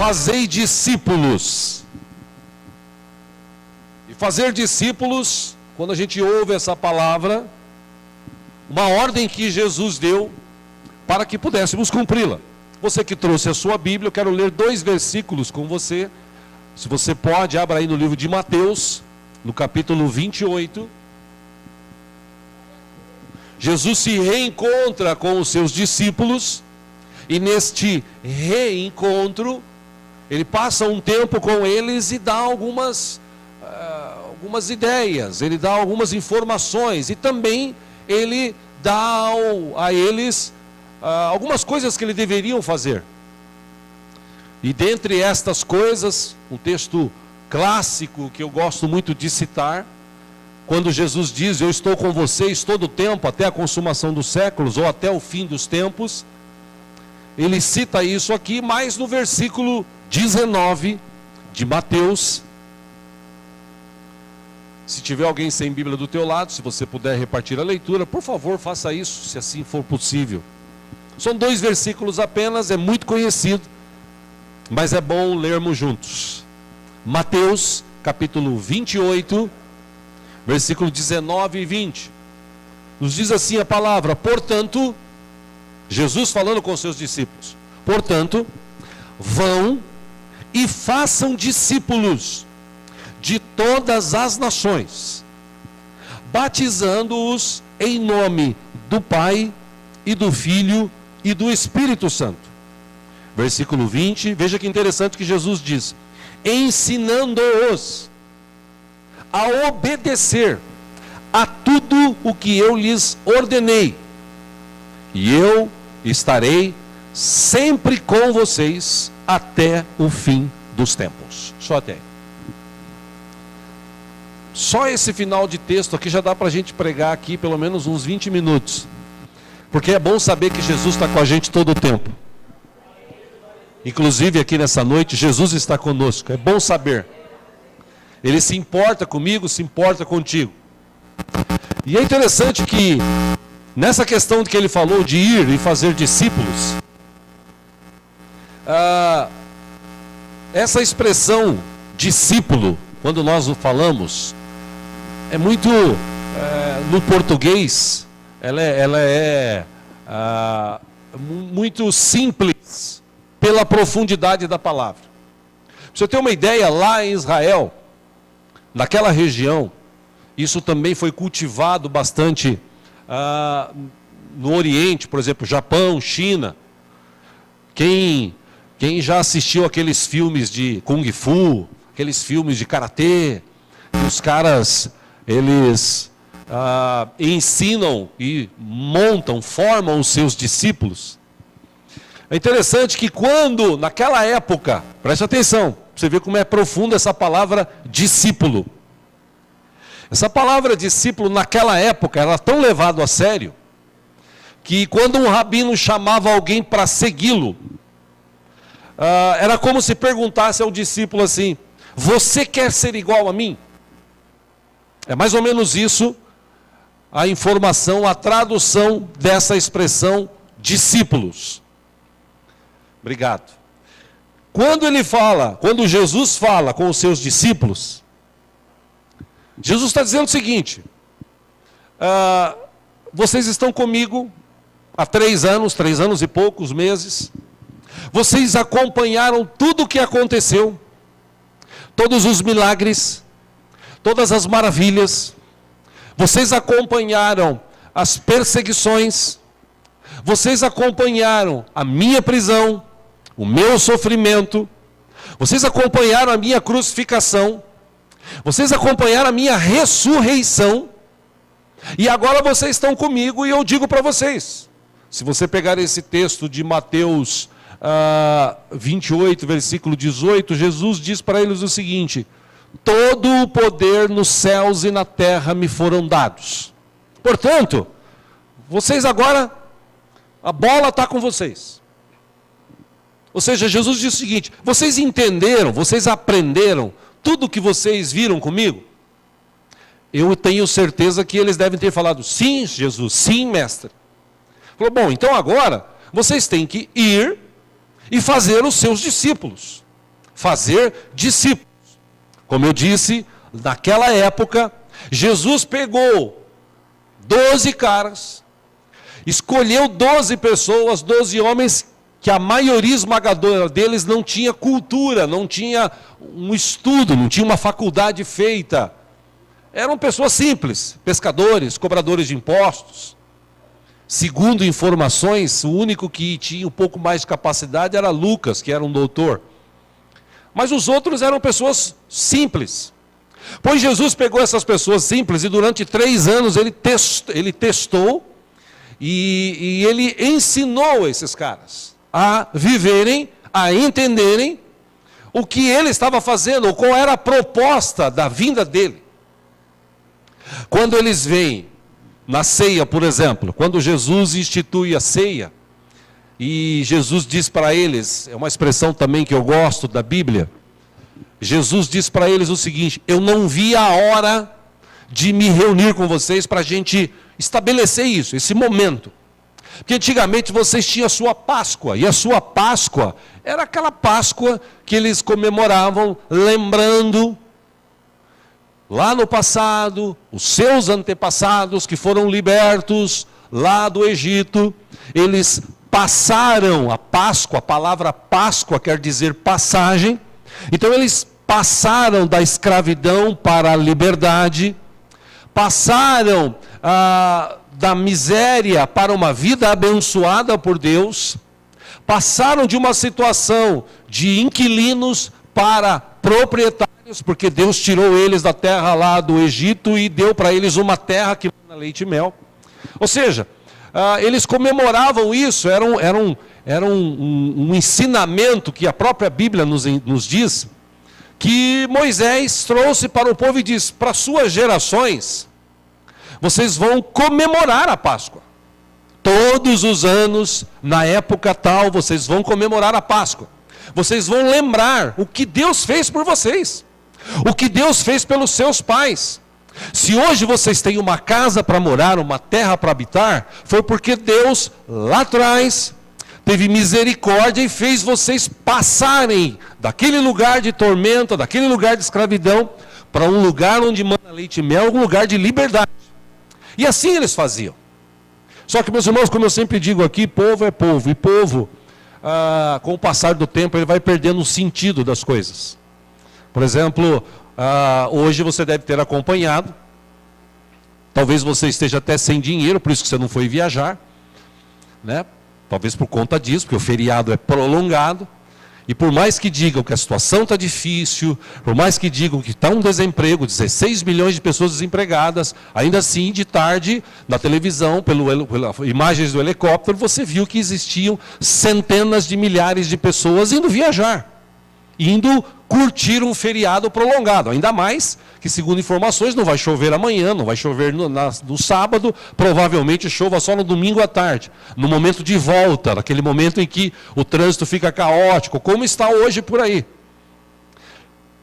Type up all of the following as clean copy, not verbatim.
fazei discípulos. E fazer discípulos, quando a gente ouve essa palavra, uma ordem que Jesus deu para que pudéssemos cumpri-la. Você que trouxe a sua Bíblia, eu quero ler 2 versículos com você. Se você pode, abra aí no livro de Mateus, no capítulo 28. Jesus se reencontra com os seus discípulos, e neste reencontro, ele passa um tempo com eles e dá algumas ideias, ele dá algumas informações, e também ele dá a eles algumas coisas que eles deveriam fazer. E dentre estas coisas, um texto clássico que eu gosto muito de citar, quando Jesus diz: eu estou com vocês todo o tempo, até a consumação dos séculos, ou até o fim dos tempos. Ele cita isso aqui, mas no versículo 19 de Mateus. Se tiver alguém sem Bíblia do teu lado, se você puder repartir a leitura, por favor, faça isso, se assim for possível. São 2 versículos apenas, é muito conhecido, mas é bom lermos juntos. Mateus, capítulo 28, versículo 19 e 20. Nos diz assim a palavra: portanto, Jesus falando com seus discípulos, portanto, vão e façam discípulos de todas as nações, batizando-os em nome do Pai e do Filho e do Espírito Santo. Versículo 20, veja que interessante que Jesus diz: ensinando-os a obedecer a tudo o que eu lhes ordenei, e eu estarei sempre com vocês até o fim dos tempos. Só até aí. Só esse final de texto aqui já dá para a gente pregar aqui pelo menos uns 20 minutos. Porque é bom saber que Jesus está com a gente todo o tempo. Inclusive aqui nessa noite, Jesus está conosco. É bom saber. Ele se importa comigo, se importa contigo. E é interessante que, nessa questão que ele falou de ir e fazer discípulos, essa expressão discípulo, quando nós o falamos, é muito, no português, ela é muito simples pela profundidade da palavra. Pra você ter uma ideia, lá em Israel, naquela região, isso também foi cultivado bastante no Oriente, por exemplo, Japão, China. Quem já assistiu aqueles filmes de Kung Fu, aqueles filmes de Karatê, os caras, eles ensinam e formam os seus discípulos. É interessante que quando, naquela época, preste atenção, você vê como é profunda essa palavra discípulo. Essa palavra discípulo, naquela época, era tão levado a sério, que quando um rabino chamava alguém para segui-lo, era como se perguntasse ao discípulo assim: você quer ser igual a mim? É mais ou menos isso a informação, a tradução dessa expressão discípulos. Obrigado. Quando Jesus fala com os seus discípulos, Jesus está dizendo o seguinte: vocês estão comigo há 3 anos e poucos meses, vocês acompanharam tudo o que aconteceu, todos os milagres, todas as maravilhas, vocês acompanharam as perseguições, vocês acompanharam a minha prisão, o meu sofrimento, vocês acompanharam a minha crucificação, vocês acompanharam a minha ressurreição, e agora vocês estão comigo, e eu digo para vocês, se você pegar esse texto de Mateus 28, versículo 18, Jesus diz para eles o seguinte: todo o poder nos céus e na terra me foram dados. Portanto, vocês agora, a bola está com vocês. Ou seja, Jesus diz o seguinte: vocês entenderam, vocês aprenderam tudo o que vocês viram comigo? Eu tenho certeza que eles devem ter falado: sim, Jesus, sim, mestre. Falou: bom, então agora vocês têm que ir e fazer os seus discípulos. fazer discípulos. Como eu disse, naquela época, Jesus pegou 12 caras, escolheu 12 pessoas, 12 homens, que a maioria esmagadora deles não tinha cultura, não tinha um estudo, não tinha uma faculdade feita. Eram pessoas simples, pescadores, cobradores de impostos. Segundo informações, o único que tinha um pouco mais de capacidade era Lucas, que era um doutor. Mas os outros eram pessoas simples. Pois Jesus pegou essas pessoas simples e durante 3 anos ele testou e ele ensinou esses caras a viverem, a entenderem o que ele estava fazendo, ou qual era a proposta da vinda dele. Quando eles vêm na ceia, por exemplo, quando Jesus institui a ceia, e Jesus diz para eles, é uma expressão também que eu gosto da Bíblia, Jesus diz para eles o seguinte: eu não vi a hora de me reunir com vocês para a gente estabelecer isso, esse momento. Porque antigamente vocês tinham a sua Páscoa, e a sua Páscoa era aquela Páscoa que eles comemoravam, lembrando, lá no passado, os seus antepassados que foram libertos lá do Egito, eles passaram a Páscoa, a palavra Páscoa quer dizer passagem, então eles passaram da escravidão para a liberdade, passaram da miséria para uma vida abençoada por Deus, passaram de uma situação de inquilinos para proprietários, porque Deus tirou eles da terra lá do Egito e deu para eles uma terra que mana leite e mel. Ou seja, eles comemoravam isso, era um ensinamento que a própria Bíblia nos diz, que Moisés trouxe para o povo e disse: para suas gerações, vocês vão comemorar a Páscoa. Todos os anos, na época tal, vocês vão comemorar a Páscoa. Vocês vão lembrar o que Deus fez por vocês, o que Deus fez pelos seus pais. Se hoje vocês têm uma casa para morar, uma terra para habitar, foi porque Deus, lá atrás, teve misericórdia e fez vocês passarem daquele lugar de tormenta, daquele lugar de escravidão, para um lugar onde mana leite e mel, um lugar de liberdade. E assim eles faziam. Só que, meus irmãos, como eu sempre digo aqui, povo é povo, e povo, com o passar do tempo, ele vai perdendo o sentido das coisas. Por exemplo, hoje você deve ter acompanhado, talvez você esteja até sem dinheiro, por isso que você não foi viajar, né? Talvez por conta disso, porque o feriado é prolongado, e por mais que digam que a situação está difícil, por mais que digam que está um desemprego, 16 milhões de pessoas desempregadas, ainda assim, de tarde, na televisão, pelas imagens do helicóptero, você viu que existiam centenas de milhares de pessoas indo viajar, indo curtir um feriado prolongado, ainda mais que, segundo informações, não vai chover amanhã, não vai chover no sábado, provavelmente chova só no domingo à tarde, no momento de volta, naquele momento em que o trânsito fica caótico, como está hoje por aí.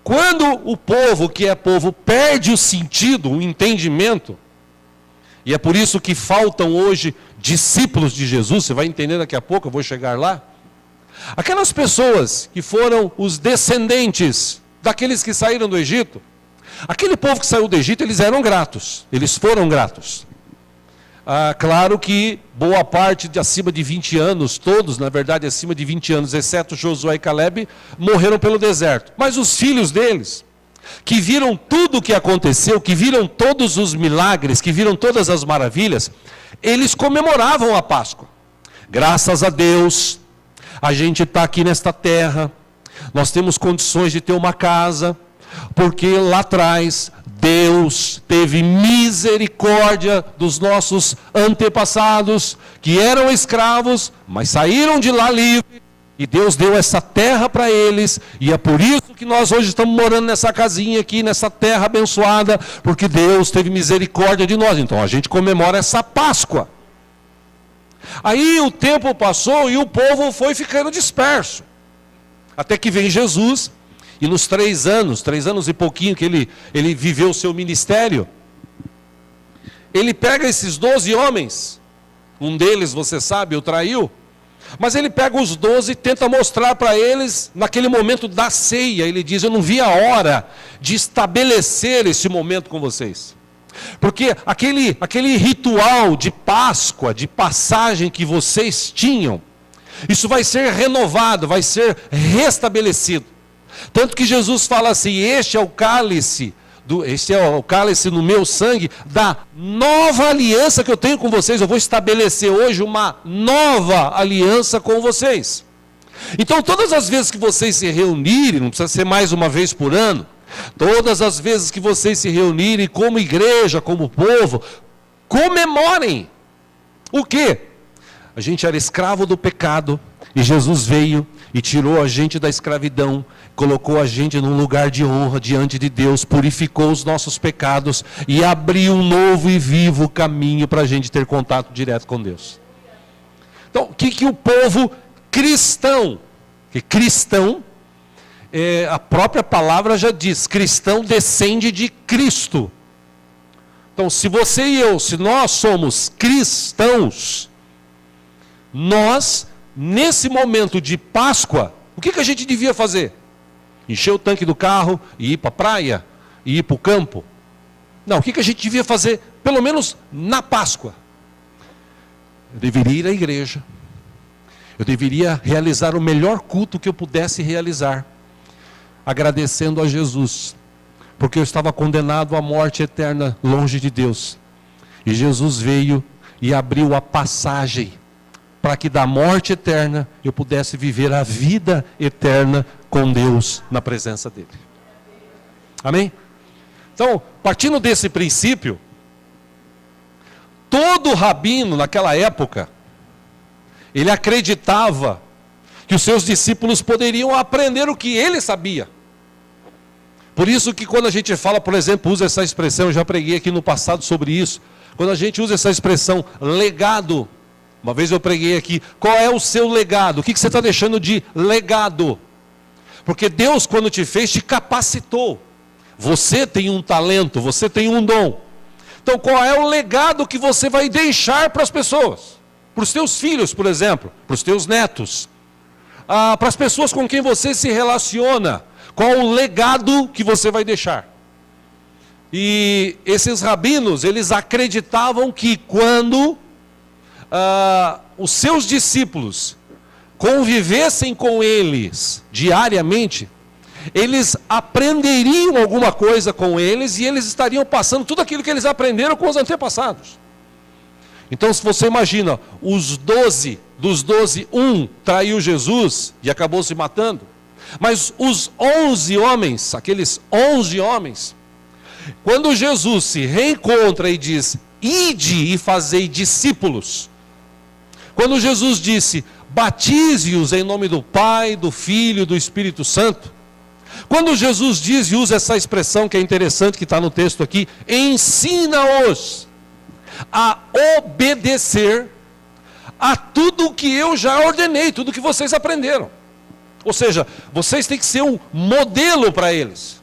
Quando o povo, que é povo, perde o sentido, o entendimento, e é por isso que faltam hoje discípulos de Jesus, você vai entender daqui a pouco, eu vou chegar lá. Aquelas pessoas que foram os descendentes daqueles que saíram do Egito, aquele povo que saiu do Egito, eles eram gratos, eles foram gratos. Claro que boa parte de acima de 20 anos, todos na verdade acima de 20 anos, exceto Josué e Caleb, morreram pelo deserto. Mas os filhos deles, que viram tudo o que aconteceu, que viram todos os milagres, que viram todas as maravilhas, eles comemoravam a Páscoa. Graças a Deus, a gente está aqui nesta terra, nós temos condições de ter uma casa, porque lá atrás Deus teve misericórdia dos nossos antepassados, que eram escravos, mas saíram de lá livres, e Deus deu essa terra para eles, e é por isso que nós hoje estamos morando nessa casinha aqui, nessa terra abençoada, porque Deus teve misericórdia de nós. Então a gente comemora essa Páscoa. Aí o tempo passou e o povo foi ficando disperso. Até que vem Jesus, e nos 3 anos e pouquinho que ele viveu o seu ministério, ele pega esses 12 homens, um deles, você sabe, o traiu, Mas ele pega os 12 e tenta mostrar para eles, naquele momento da ceia, ele diz: eu não vi a hora de estabelecer esse momento com vocês. Porque aquele ritual de Páscoa, de passagem que vocês tinham, isso vai ser renovado, vai ser restabelecido. Tanto que Jesus fala assim: este é o cálice no meu sangue, da nova aliança que eu tenho com vocês. Eu vou estabelecer hoje uma nova aliança com vocês. Então, todas as vezes que vocês se reunirem, não precisa ser mais uma vez por ano, todas as vezes que vocês se reunirem como igreja, como povo, comemorem. O quê? A gente era escravo do pecado, e Jesus veio e tirou a gente da escravidão, colocou a gente num lugar de honra diante de Deus, purificou os nossos pecados e abriu um novo e vivo caminho para a gente ter contato direto com Deus. Então, o que o povo cristão, que cristão, a própria palavra já diz, cristão descende de Cristo. Então, se você e eu, se nós somos cristãos, nós, nesse momento de Páscoa, o que a gente devia fazer? Encher o tanque do carro e ir para a praia? E ir para o campo? Não, o que a gente devia fazer, pelo menos na Páscoa? Eu deveria ir à igreja. Eu deveria realizar o melhor culto que eu pudesse realizar, agradecendo a Jesus, porque eu estava condenado à morte eterna longe de Deus. E Jesus veio e abriu a passagem para que da morte eterna eu pudesse viver a vida eterna com Deus na presença dele. Amém? Então, partindo desse princípio, todo rabino naquela época, ele acreditava que os seus discípulos poderiam aprender o que ele sabia. Por isso que quando a gente fala, por exemplo, usa essa expressão, eu já preguei aqui no passado sobre isso, quando a gente usa essa expressão, legado. Uma vez eu preguei aqui, qual é o seu legado? O que você está deixando de legado? Porque Deus, quando te fez, te capacitou. Você tem um talento, você tem um dom. Então, qual é o legado que você vai deixar para as pessoas? Para os teus filhos, por exemplo, para os teus netos. Para as pessoas com quem você se relaciona. Qual o legado que você vai deixar? E esses rabinos, eles acreditavam que quando os seus discípulos convivessem com eles diariamente, eles aprenderiam alguma coisa com eles e eles estariam passando tudo aquilo que eles aprenderam com os antepassados. Então, se você imagina, dos 12, um traiu Jesus e acabou se matando, mas os 11 homens, aqueles 11 homens, quando Jesus se reencontra e diz, ide e fazei discípulos, quando Jesus disse, batize-os em nome do Pai, do Filho e do Espírito Santo, quando Jesus diz e usa essa expressão que é interessante, que está no texto aqui, ensina-os a obedecer a tudo o que eu já ordenei, tudo que vocês aprenderam. Ou seja, vocês têm que ser um modelo para eles.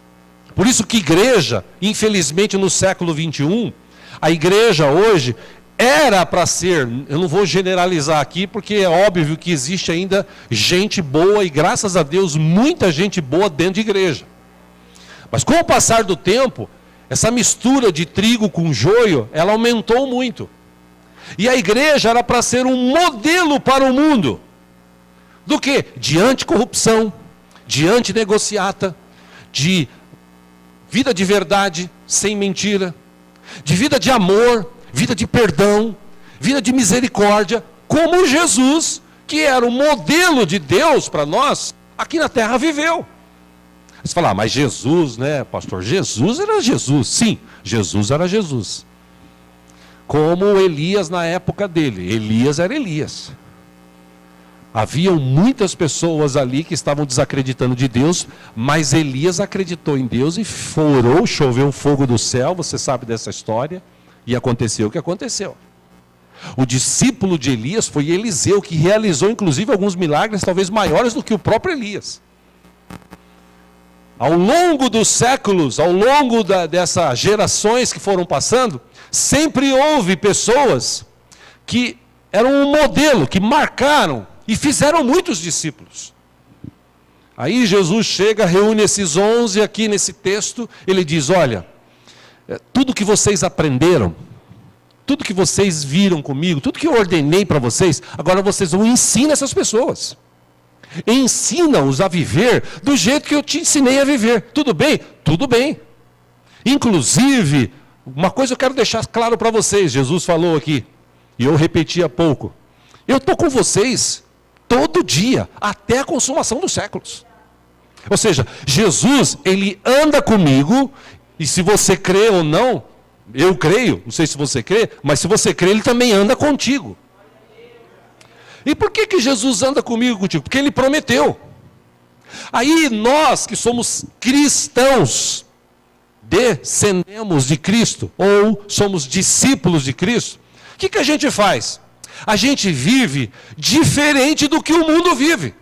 Por isso que igreja, infelizmente no século 21, a igreja hoje era para ser, eu não vou generalizar aqui, porque é óbvio que existe ainda gente boa, e graças a Deus, muita gente boa dentro de igreja. Mas com o passar do tempo, essa mistura de trigo com joio, ela aumentou muito. E a igreja era para ser um modelo para o mundo. Do que? De anticorrupção, de antinegociata, de vida de verdade, sem mentira, de vida de amor, vida de perdão, vida de misericórdia, como Jesus, que era o modelo de Deus para nós, aqui na terra viveu. Você fala, mas Jesus, né, pastor? Jesus era Jesus. Sim, Jesus era Jesus. Como Elias na época dele. Elias era Elias. Haviam muitas pessoas ali que estavam desacreditando de Deus, mas Elias acreditou em Deus e orou, choveu fogo do céu, você sabe dessa história, e aconteceu o que aconteceu. O discípulo de Elias foi Eliseu, que realizou inclusive alguns milagres, talvez maiores do que o próprio Elias. Ao longo dos séculos, ao longo dessas gerações que foram passando, sempre houve pessoas que eram um modelo, que marcaram e fizeram muitos discípulos. Aí Jesus chega, reúne esses 11 aqui nesse texto, ele diz, olha, tudo que vocês aprenderam, tudo que vocês viram comigo, tudo que eu ordenei para vocês, agora vocês vão ensinar essas pessoas. Ensina-os a viver do jeito que eu te ensinei a viver. Tudo bem? Tudo bem. Inclusive, uma coisa eu quero deixar claro para vocês, Jesus falou aqui, e eu repeti há pouco. Eu estou com vocês todo dia, até a consumação dos séculos. Ou seja, Jesus, ele anda comigo, e se você crê ou não, eu creio, não sei se você crê, mas se você crê, ele também anda contigo. E por que Jesus anda comigo e contigo? Porque ele prometeu. Aí nós que somos cristãos, descendemos de Cristo, ou somos discípulos de Cristo, o que a gente faz? A gente vive diferente do que o mundo vive.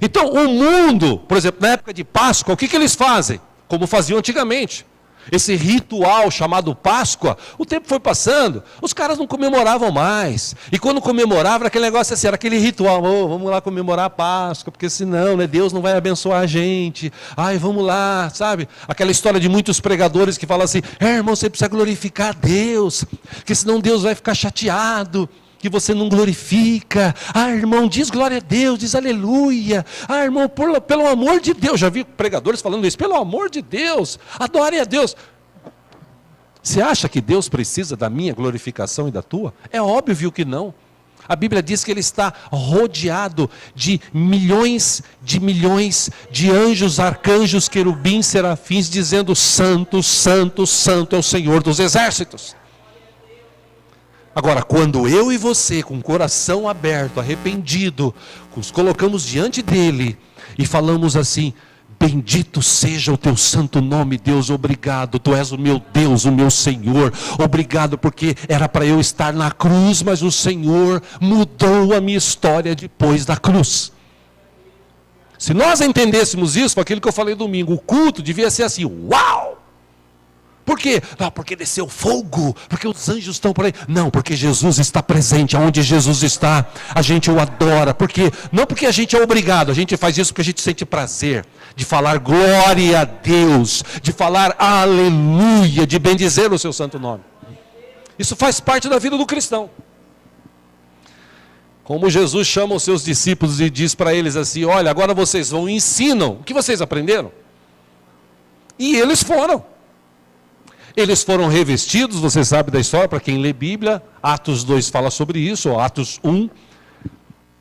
Então o mundo, por exemplo, na época de Páscoa, o que eles fazem? Como faziam antigamente. Esse ritual chamado Páscoa, o tempo foi passando, os caras não comemoravam mais. E quando comemoravam, era aquele negócio assim, era aquele ritual, vamos lá comemorar a Páscoa, porque senão, né, Deus não vai abençoar a gente. Ai, vamos lá, sabe? Aquela história de muitos pregadores que falam assim, irmão, você precisa glorificar a Deus, porque senão Deus vai ficar chateado, que você não glorifica. Ah, irmão, diz glória a Deus, diz aleluia. Ah, irmão, pelo amor de Deus. Já vi pregadores falando isso, pelo amor de Deus, adore a Deus. Você acha que Deus precisa da minha glorificação e da tua? É óbvio que não. A Bíblia diz que ele está rodeado de milhões de anjos, arcanjos, querubins, serafins, dizendo santo, santo, santo é o Senhor dos exércitos. Agora, quando eu e você, com o coração aberto, arrependido, nos colocamos diante dele e falamos assim, bendito seja o teu santo nome, Deus, obrigado, tu és o meu Deus, o meu Senhor, obrigado porque era para eu estar na cruz, mas o Senhor mudou a minha história depois da cruz. Se nós entendêssemos isso, foi aquilo que eu falei domingo, o culto devia ser assim, uau! Por quê? Não, porque desceu fogo, porque os anjos estão por aí. Não, porque Jesus está presente, aonde Jesus está, a gente o adora. Não porque a gente é obrigado, a gente faz isso porque a gente sente prazer de falar glória a Deus, de falar aleluia, de bendizer o seu santo nome. Isso faz parte da vida do cristão. Como Jesus chama os seus discípulos e diz para eles assim, olha, agora vocês vão e ensinam o que vocês aprenderam. E eles foram. Eles foram revestidos, você sabe da história, para quem lê Bíblia, Atos 2 fala sobre isso, ou Atos 1.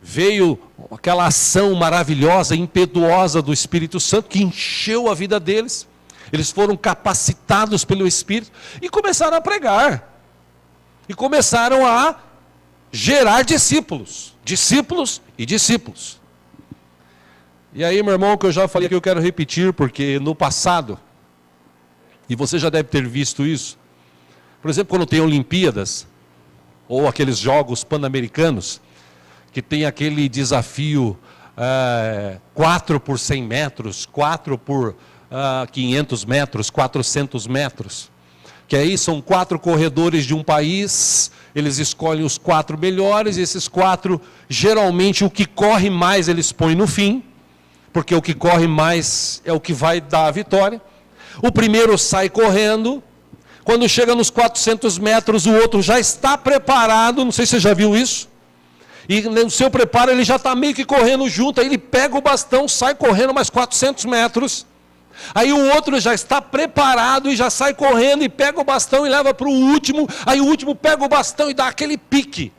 Veio aquela ação maravilhosa, impetuosa do Espírito Santo, que encheu a vida deles. Eles foram capacitados pelo Espírito e começaram a pregar. E começaram a gerar discípulos. Discípulos e discípulos. E aí, meu irmão, que eu já falei que eu quero repetir, porque no passado... E você já deve ter visto isso. Por exemplo, quando tem Olimpíadas, ou aqueles Jogos Pan-Americanos, que tem aquele desafio 4 por 100 metros, 4 por 500 metros, 400 metros. Que aí são 4 corredores de um país, eles escolhem os 4 melhores, e esses 4, geralmente o que corre mais eles põem no fim, porque o que corre mais é o que vai dar a vitória. O primeiro sai correndo, quando chega nos 400 metros, o outro já está preparado, não sei se você já viu isso, e no seu preparo ele já está meio que correndo junto, aí ele pega o bastão, sai correndo mais 400 metros, aí o outro já está preparado e já sai correndo e pega o bastão e leva para o último, aí o último pega o bastão e dá aquele pique,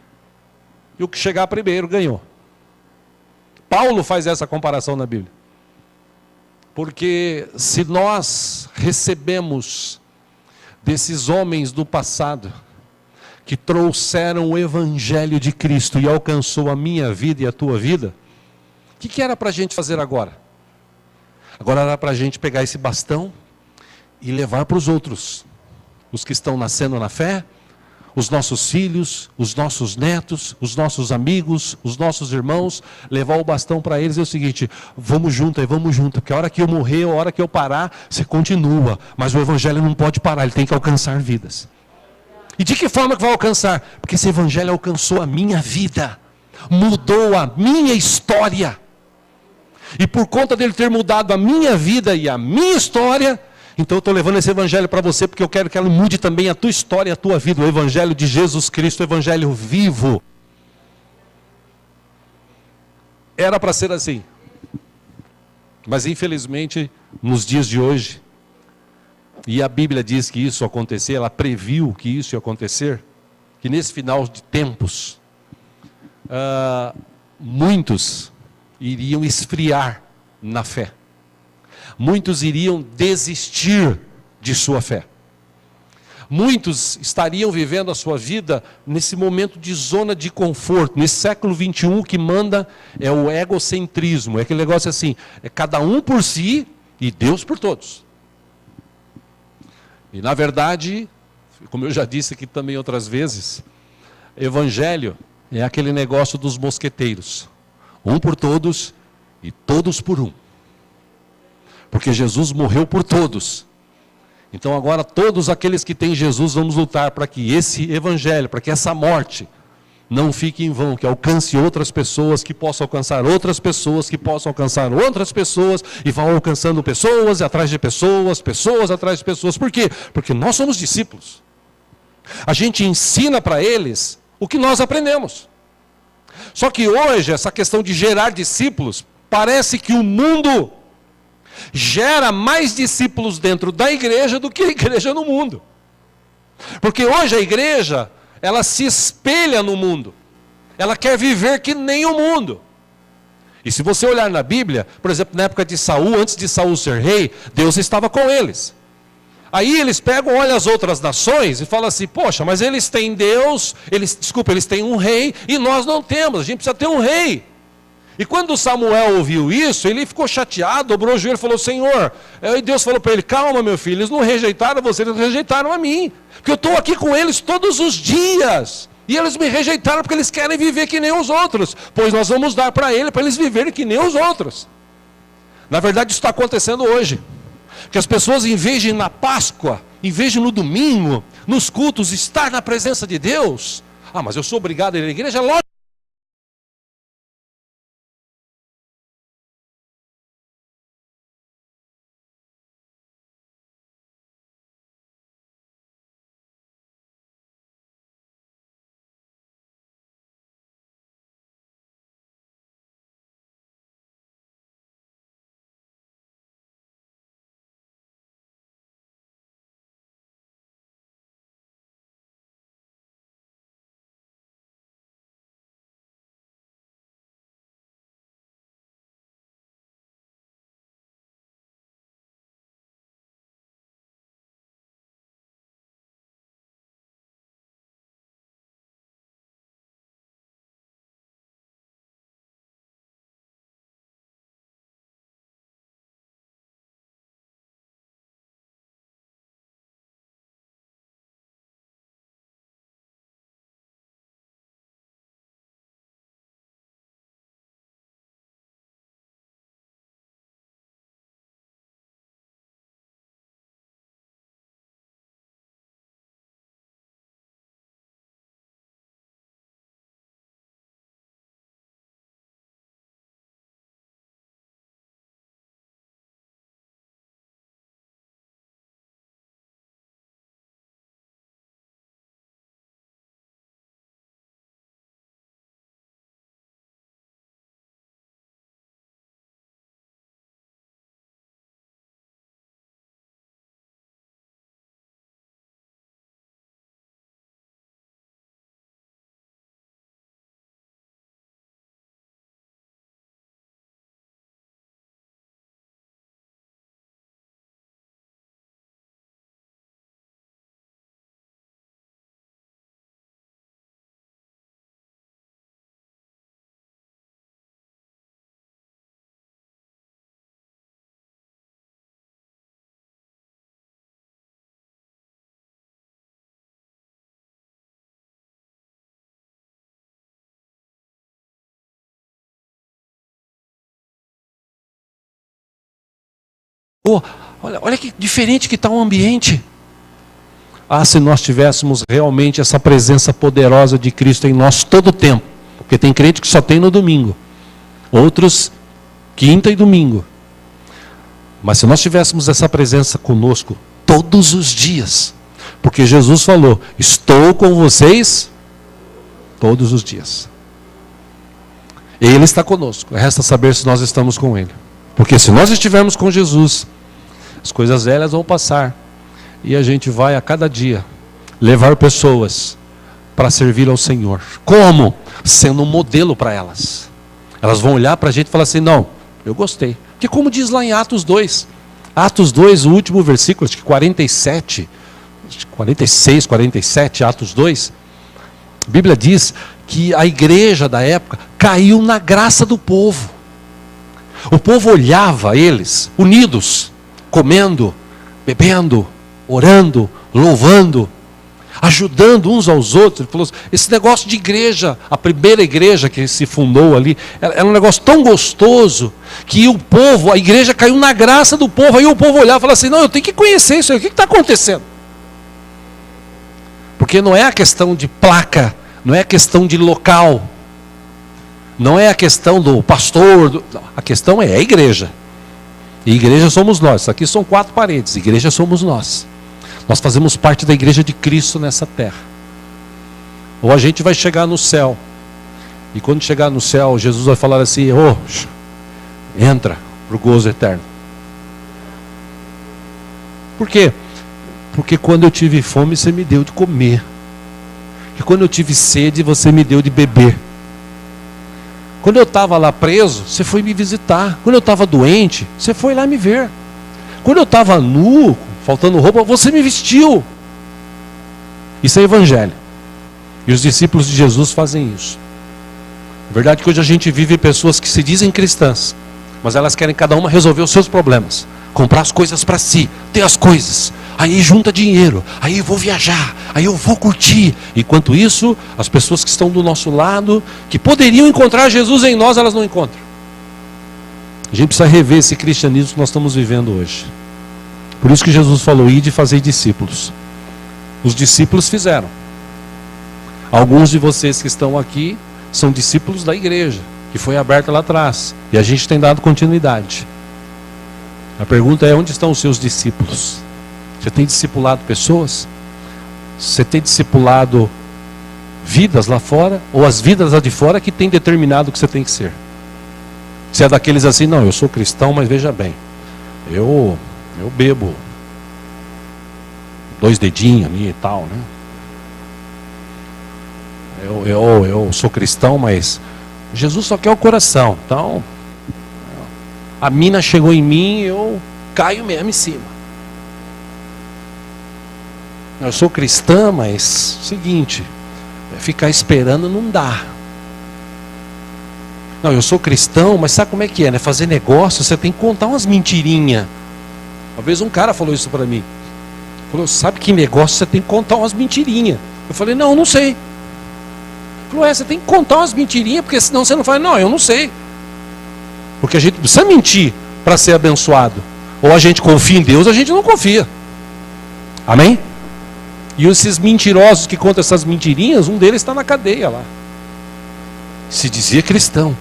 e o que chegar primeiro ganhou. Paulo faz essa comparação na Bíblia. Porque se nós recebemos desses homens do passado, que trouxeram o Evangelho de Cristo e alcançou a minha vida e a tua vida, o que era para a gente fazer agora? Agora era para a gente pegar esse bastão e levar para os outros, os que estão nascendo na fé, os nossos filhos, os nossos netos, os nossos amigos, os nossos irmãos, levar o bastão para eles é o seguinte, vamos junto, porque a hora que eu morrer, a hora que eu parar, você continua, mas o Evangelho não pode parar, ele tem que alcançar vidas. E de que forma que vai alcançar? Porque esse Evangelho alcançou a minha vida, Mudou a minha história. E por conta dele ter mudado a minha vida e a minha história, então eu estou levando esse evangelho para você, porque eu quero que ela mude também a tua história e a tua vida. O evangelho de Jesus Cristo, o evangelho vivo. Era para ser assim. Mas infelizmente, nos dias de hoje, e a Bíblia diz que isso ia acontecer, ela previu que isso ia acontecer, que nesse final de tempos, muitos iriam esfriar na fé. Muitos iriam desistir de sua fé. Muitos estariam vivendo a sua vida nesse momento de zona de conforto. Nesse século 21, o que manda é o egocentrismo. É aquele negócio assim, é cada um por si e Deus por todos. E na verdade, como eu já disse aqui também outras vezes, evangelho é aquele negócio dos mosqueteiros. Um por todos e todos por um. Porque Jesus morreu por todos. Então agora todos aqueles que têm Jesus, vamos lutar para que esse evangelho, para que essa morte não fique em vão, que alcance outras pessoas, que possam alcançar outras pessoas, que possam alcançar outras pessoas, e vão alcançando pessoas atrás de pessoas, pessoas atrás de pessoas. Por quê? Porque nós somos discípulos. A gente ensina para eles o que nós aprendemos. Só que hoje, essa questão de gerar discípulos, parece que o mundo gera mais discípulos dentro da igreja do que a igreja no mundo. Porque hoje a igreja, ela se espelha no mundo. Ela quer viver que nem o mundo. E se você olhar na Bíblia, por exemplo, na época de Saul, antes de Saul ser rei, Deus estava com eles. Aí eles pegam, olham as outras nações e falam assim, poxa, mas eles têm Deus, eles têm um rei e nós não temos, a gente precisa ter um rei. E quando Samuel ouviu isso, ele ficou chateado, dobrou o joelho e falou, Senhor, e Deus falou para ele, calma meu filho, eles não rejeitaram você, eles rejeitaram a mim. Porque eu estou aqui com eles todos os dias. E eles me rejeitaram porque eles querem viver que nem os outros. Pois nós vamos dar para eles viverem que nem os outros. Na verdade isso está acontecendo hoje. Que as pessoas, em vez de ir na Páscoa, em vez de no domingo, nos cultos, estar na presença de Deus. Ah, mas eu sou obrigado a ir à igreja? Lógico. Oh, olha que diferente que está o ambiente. Ah, se nós tivéssemos realmente essa presença poderosa de Cristo em nós todo o tempo, Porque tem crente que só tem no domingo. Outros, quinta e domingo. Mas se nós tivéssemos essa presença conosco todos os dias, porque Jesus falou, estou com vocês todos os dias. Ele está conosco. Resta saber se nós estamos com Ele. Porque se nós estivermos com Jesus, as coisas velhas vão passar. E a gente vai a cada dia levar pessoas para servir ao Senhor. Como? Sendo um modelo para elas. Elas vão olhar para a gente e falar assim, não, eu gostei. Porque como diz lá em Atos 2, Atos 2, o último versículo, acho que 47, 46, 47, Atos 2, a Bíblia diz que a igreja da época caiu na graça do povo. O povo olhava eles, unidos, comendo, bebendo, orando, louvando, ajudando uns aos outros. Ele falou, esse negócio de igreja, a primeira igreja que se fundou ali, era um negócio tão gostoso, que o povo, a igreja caiu na graça do povo. Aí o povo olhava e falava assim, não, eu tenho que conhecer isso aí, o que está acontecendo? Porque não é a questão de placa, não é a questão de local, não é a questão do pastor, a questão é a igreja. E igreja somos nós. Isso aqui são 4 paredes, igreja somos nós. Nós fazemos parte da igreja de Cristo nessa terra. Ou a gente vai chegar no céu, e quando chegar no céu, Jesus vai falar assim, entra para o gozo eterno. Por quê? Porque quando eu tive fome, você me deu de comer. E quando eu tive sede, você me deu de beber. Quando eu estava lá preso, você foi me visitar. Quando eu estava doente, você foi lá me ver. Quando eu estava nu, faltando roupa, você me vestiu. Isso é evangelho. E os discípulos de Jesus fazem isso. É verdade que hoje a gente vive pessoas que se dizem cristãs, mas elas querem cada uma resolver os seus problemas. Comprar as coisas para si, ter as coisas. Aí junta dinheiro, aí eu vou viajar, aí eu vou curtir. Enquanto isso, as pessoas que estão do nosso lado, que poderiam encontrar Jesus em nós, elas não encontram. A gente precisa rever esse cristianismo que nós estamos vivendo hoje. Por isso que Jesus falou, ide e fazei discípulos. Os discípulos fizeram. Alguns de vocês que estão aqui são discípulos da igreja, que foi aberta lá atrás. E a gente tem dado continuidade. A pergunta é, onde estão os seus discípulos? Você tem discipulado pessoas? Você tem discipulado vidas lá fora? Ou as vidas lá de fora que tem determinado o que você tem que ser? Você é daqueles assim, não, eu sou cristão, mas veja bem, eu bebo 2 dedinhos ali e tal, né? Eu sou cristão, mas Jesus só quer o coração. Então, a mina chegou em mim, eu caio mesmo em cima. Eu sou cristã, mas seguinte, ficar esperando não dá. Não, eu sou cristão, mas sabe como é que é, né? Fazer negócio, você tem que contar umas mentirinhas. Uma vez um cara falou isso para mim. Falou, sabe que negócio você tem que contar umas mentirinhas? Eu falei, não sei. Ele falou, você tem que contar umas mentirinhas, porque senão você não fala, não, eu não sei. Porque a gente precisa mentir para ser abençoado. Ou a gente confia em Deus, ou a gente não confia. Amém? E esses mentirosos que contam essas mentirinhas, um deles está na cadeia lá. Se dizia cristão.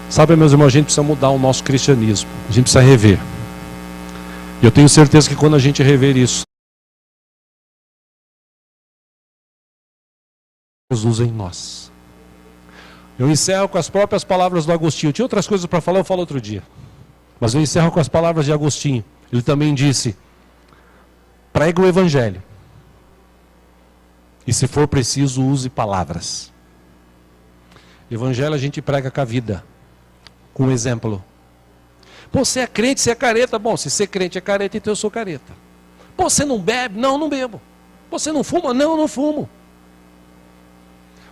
Sabe, meus irmãos, a gente precisa mudar o nosso cristianismo. A gente precisa rever. E eu tenho certeza que quando a gente rever isso, Jesus em nós. Eu encerro com as próprias palavras do Agostinho. Tinha outras coisas para falar, eu falo outro dia. Mas eu encerro com as palavras de Agostinho. Ele também disse, pregue o evangelho. E se for preciso, use palavras. Evangelho a gente prega com a vida. Com exemplo. Pô, você é crente, você é careta. Bom, se ser crente é careta, então eu sou careta. Pô, você não bebe? Não, não bebo. Pô, você não fuma? Não, não fumo.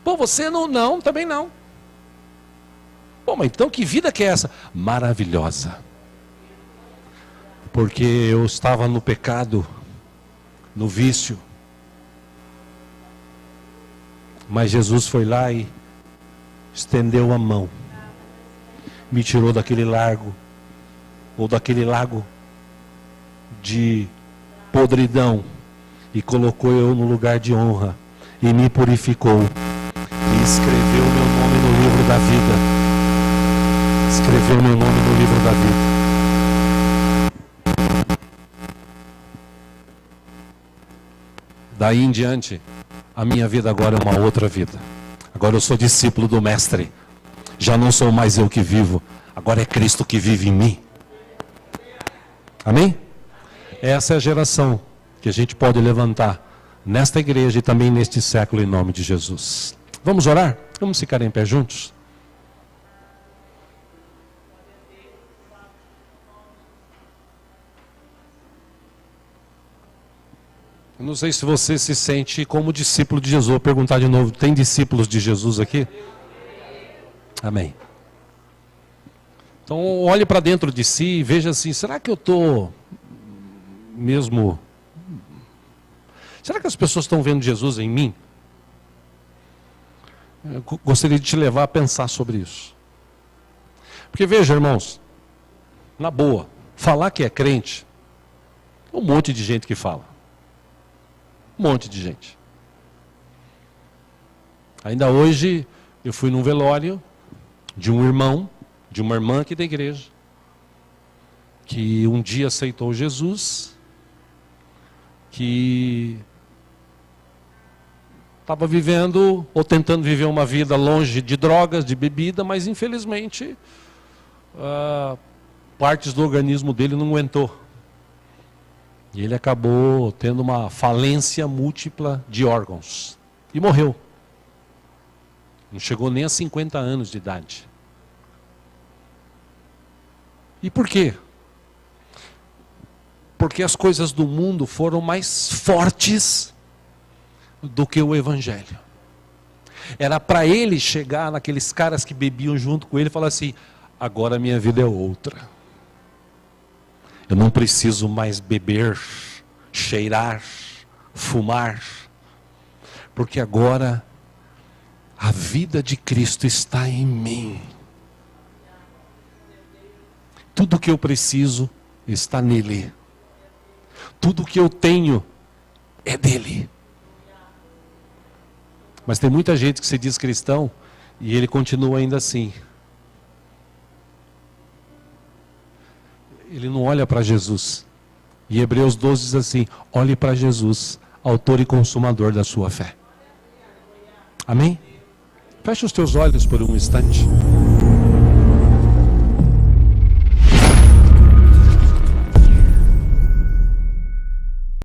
Pô, você não? Não, também não. Pô, mas então que vida que é essa? Maravilhosa. Porque eu estava no pecado, no vício. Mas Jesus foi lá e estendeu a mão. Me tirou daquele largo, ou daquele lago de podridão, e colocou eu no lugar de honra, e me purificou, me escreveu meu nome no livro da vida. Escreveu meu nome no livro da vida. Daí em diante, a minha vida agora é uma outra vida. Agora eu sou discípulo do Mestre. Já não sou mais eu que vivo, agora é Cristo que vive em mim. Amém? Essa é a geração que a gente pode levantar nesta igreja e também neste século em nome de Jesus. Vamos orar? Vamos ficar em pé juntos? Eu não sei se você se sente como discípulo de Jesus. Vou perguntar de novo, tem discípulos de Jesus aqui? Amém. Então olhe para dentro de si e veja assim, será que eu estou mesmo... Será que as pessoas estão vendo Jesus em mim? Eu gostaria de te levar a pensar sobre isso. Porque veja, irmãos, na boa, falar que é crente, um monte de gente que fala. Um monte de gente. Ainda hoje eu fui num velório de um irmão, de uma irmã aqui da igreja, que um dia aceitou Jesus, que estava vivendo ou tentando viver uma vida longe de drogas, de bebida, mas infelizmente partes do organismo dele não aguentou. E ele acabou tendo uma falência múltipla de órgãos. E morreu. Não chegou nem a 50 anos de idade. E por quê? Porque as coisas do mundo foram mais fortes do que o Evangelho. Era para ele chegar naqueles caras que bebiam junto com ele e falar assim, agora a minha vida é outra. Eu não preciso mais beber, cheirar, fumar, porque agora a vida de Cristo está em mim. Tudo que eu preciso está nele. Tudo que eu tenho é dele. Mas tem muita gente que se diz cristão e ele continua ainda assim. Ele não olha para Jesus. E Hebreus 12 diz assim, olhe para Jesus, autor e consumador da sua fé. Amém? Feche os teus olhos por um instante.